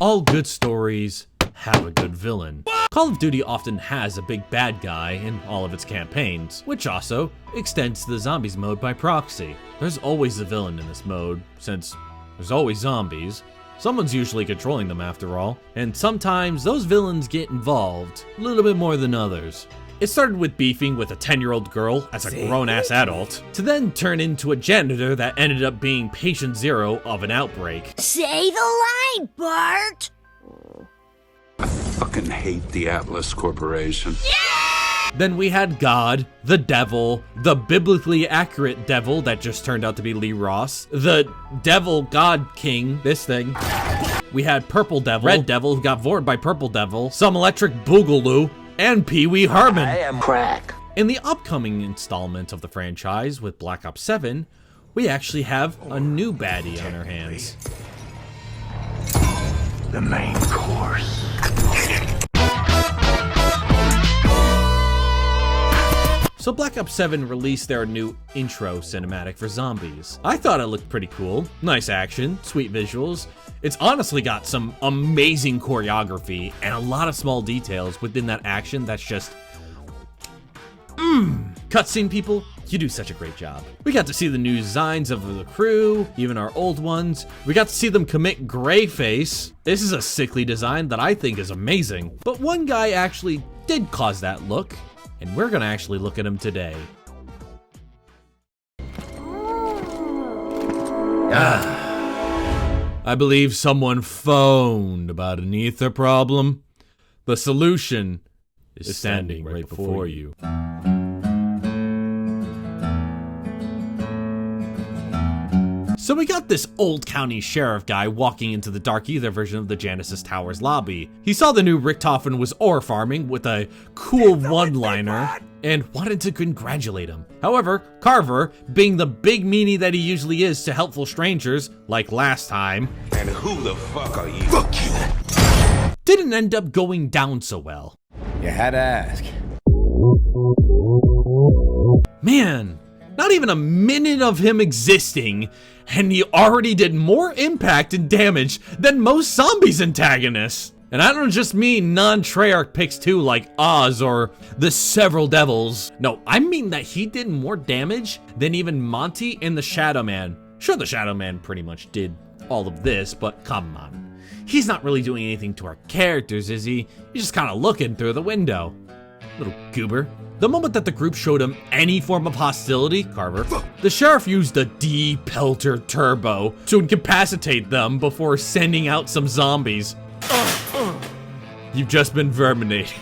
All good stories have a good villain. Call of Duty often has a big bad guy in all of its campaigns, which also extends to the zombies mode by proxy. There's always a villain in this mode, since there's always zombies. Someone's usually controlling them after all, and sometimes those villains get involved a little bit more than others. It started with beefing with a 10-year-old girl as a grown-ass adult, to then turn into a janitor that ended up being patient zero of an outbreak. Say the line, Bart! I fucking hate the Atlas Corporation. Yeah! Then we had God, the devil, the biblically accurate devil that just turned out to be Lee Ross, the devil God king, this thing. We had Purple Devil, Red Devil who got voted by Purple Devil, some electric boogaloo, and Pee Wee Herman. I am crack. In the upcoming installment of the franchise with Black Ops 7, we actually have a new baddie on our hands. The main course. So Black Ops 7 released their new intro cinematic for zombies. I thought it looked pretty cool. Nice action, sweet visuals. It's honestly got some amazing choreography and a lot of small details within that action that's just... Cutscene people, you do such a great job. We got to see the new designs of the crew, even our old ones. We got to see them commit gray face. This is a sickly design that I think is amazing. But one guy actually did cause that look, and we're gonna actually look at him today. I believe someone phoned about an ether problem. The solution is standing right before you. So we got this old county sheriff guy walking into the Dark Ether version of the Genesis Towers lobby. He saw the new Richtofen was ore farming with a cool one-liner and wanted to congratulate him. However, Carver, being the big meanie that he usually is to helpful strangers, like last time, And who the fuck are you? Fuck you! didn't end up going down so well. You had to ask. Man, not even a minute of him existing, and he already did more impact and damage than most zombies antagonists. And I don't just mean non-Treyarch picks too, like Oz or the Several Devils. No, I mean that he did more damage than even Monty and the Shadow Man. Sure, the Shadow Man pretty much did all of this, but come on. He's not really doing anything to our characters, is he? He's just kind of looking through the window. Little goober. The moment that the group showed him any form of hostility, Carver, the sheriff used the D-Pelter Turbo to incapacitate them before sending out some zombies. You've just been verminated.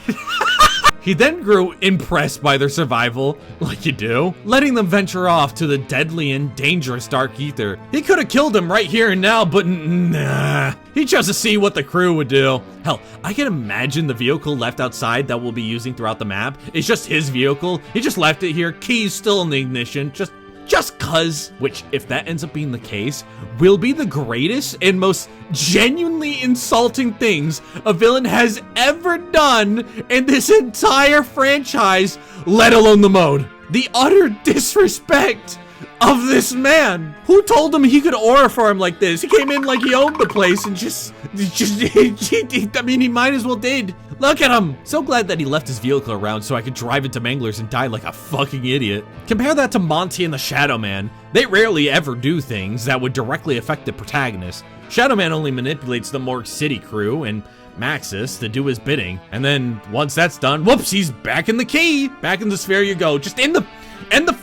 He then grew impressed by their survival, like you do, letting them venture off to the deadly and dangerous Dark Ether. He could have killed him right here and now, but nah. He chose to see what the crew would do. Hell, I can imagine the vehicle left outside that we'll be using throughout the map is just his vehicle. He just left it here, keys still in the ignition, just cuz, which if that ends up being the case, will be the greatest and most genuinely insulting things a villain has ever done in this entire franchise, let alone the mode. The utter disrespect of this man. Who told him he could aura farm like this? He came in like he owned the place and I mean, he might as well did. Look at him! So glad that he left his vehicle around so I could drive into Manglers and die like a fucking idiot. Compare that to Monty and the Shadow Man. They rarely ever do things that would directly affect the protagonist. Shadow Man only manipulates the Morgue City crew and Maxis to do his bidding. And then once that's done, whoops, he's back in the key. Back in the sphere you go. Just in the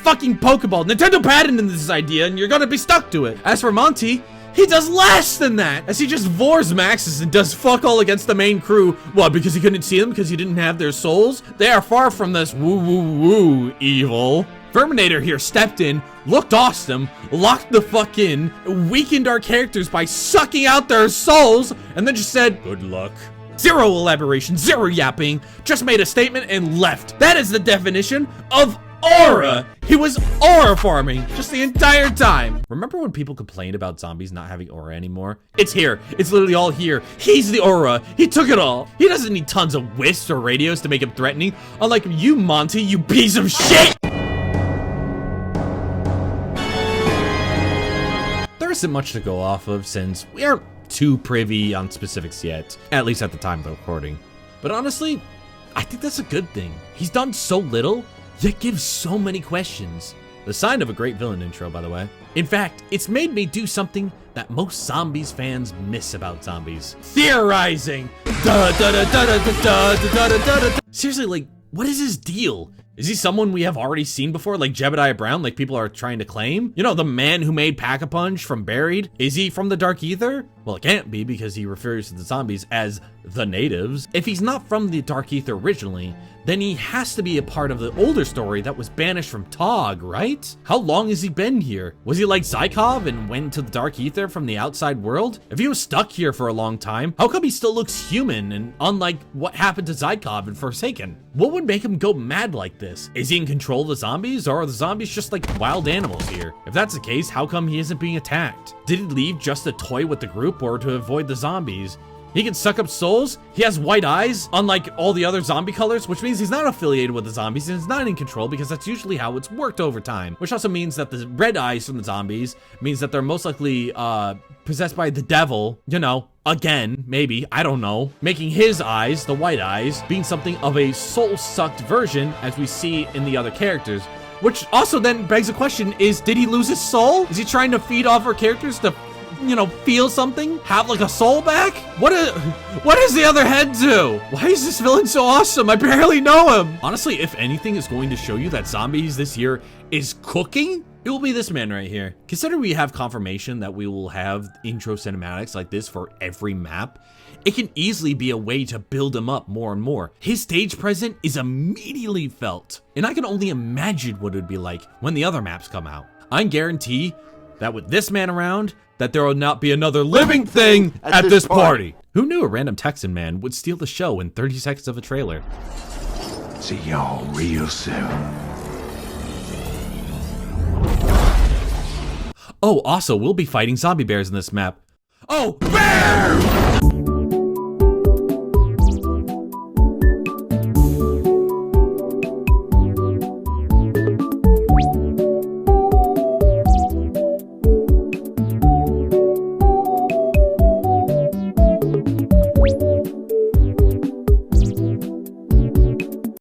fucking Pokeball. Nintendo patented this idea and you're gonna be stuck to it. As for Monty, he does less than that, as he just vores Maxis and does fuck all against the main crew. What, because he couldn't see them because he didn't have their souls? They are far from this woo evil. Verminator here stepped in, looked awesome, locked the fuck in, weakened our characters by sucking out their souls, and then just said, good luck. Zero elaboration, zero yapping, just made a statement and left. That is the definition of aura. He was aura farming just the entire time. Remember when people complained about zombies not having aura anymore? It's here. It's literally all here. He's the aura. He took it all. He doesn't need tons of wisps or radios to make him threatening. Unlike you, Monty, you piece of shit. There isn't much to go off of since we are too privy on specifics yet, at least at the time of the recording. But honestly, I think that's a good thing. He's done so little, yet gives so many questions. The sign of a great villain intro, by the way. In fact, it's made me do something that most Zombies fans miss about zombies. Theorizing! Seriously, like, what is his deal? Is he someone we have already seen before, like Jebediah Brown, like people are trying to claim? You know, the man who made Pack-a-Punch from Buried? Is he from the Dark Ether? Well, it can't be because he refers to the zombies as the natives. If he's not from the Dark Ether originally, then he has to be a part of the older story that was banished from Tog, right? How long has he been here? Was he like Zykov and went to the Dark Ether from the outside world? If he was stuck here for a long time, how come he still looks human and unlike what happened to Zykov and Forsaken? What would make him go mad like this? Is he in control of the zombies, or are the zombies just like wild animals here? If that's the case, how come he isn't being attacked? Did he leave just to toy with the group or to avoid the zombies? He can suck up souls. He has white eyes, unlike all the other zombie colors, which means he's not affiliated with the zombies and is not in control because that's usually how it's worked over time. Which also means that the red eyes from the zombies means that they're most likely possessed by the devil, you know, again, maybe, I don't know. Making his eyes, the white eyes, being something of a soul-sucked version as we see in the other characters. Which also then begs the question is, did he lose his soul? Is he trying to feed off our characters to, you know, feel something? Have like a soul back? What does the other head do? Why is this villain so awesome? I barely know him. Honestly, if anything is going to show you that zombies this year is cooking, it will be this man right here. Consider we have confirmation that we will have intro cinematics like this for every map. It can easily be a way to build him up more and more. His stage presence is immediately felt, and I can only imagine what it would be like when the other maps come out. I guarantee that with this man around, that there will not be another living thing at this party. Who knew a random Texan man would steal the show in 30 seconds of a trailer? See y'all real soon. Oh, also, we'll be fighting zombie bears in this map. Oh, bear!